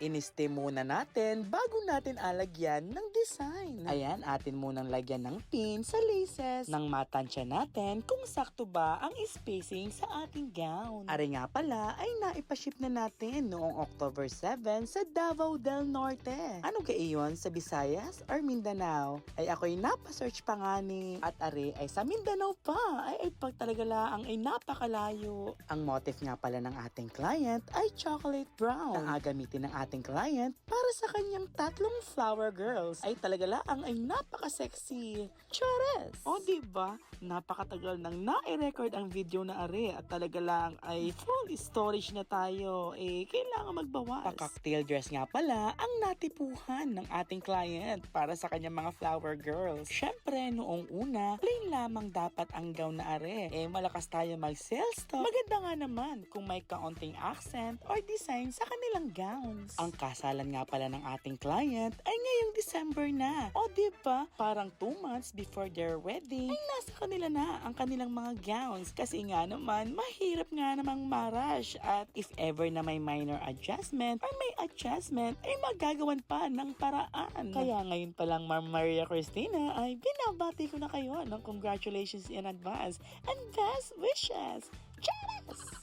In-steam muna natin bago natin alagyan ng design. Ayan, atin munang lagyan ng pin sa laces nang matansya natin kung sakto ba ang spacing sa ating gown. Are nga pala ay naipaship na natin noong October 7 sa Davao del Norte. Ano ka iyon, sa Visayas or Mindanao? Ay ako'y napasearch pa nga ni at are ay sa Mindanao pa. Ay pag talaga lang ay napakalayo. Ang motif nga pala ng ating client ay chocolate brown na gagamitin ng ating client para sa kanyang tatlong flower girls. Ay talaga lang ay napaka-sexy. Chores! O diba? Napakatagal nang na-record ang video na are at talaga lang ay full storage na tayo. Kailangan magbawas. Pa-cocktail dress nga pala ang natipuhan ng ating client para sa kanyang mga flower girls. Syempre, noong una, plain lamang dapat ang gown na are. Malakas tayo mag-sales to. Maganda nga naman kung may kaunting accent or design sa kanilang gowns. Ang kasalan nga pala ng ating client ay ngayong December na. O diba, parang 2 months before their wedding ay nasa kanila na ang kanilang mga gowns. Kasi nga naman, mahirap nga namang ma-rush. At if ever na may minor adjustment or may adjustment, ay magagawan pa ng paraan. Kaya ngayon pa lang, Ma'am Maria Cristina, ay binabati ko na kayo ng congratulations in advance and best wishes. Cheers!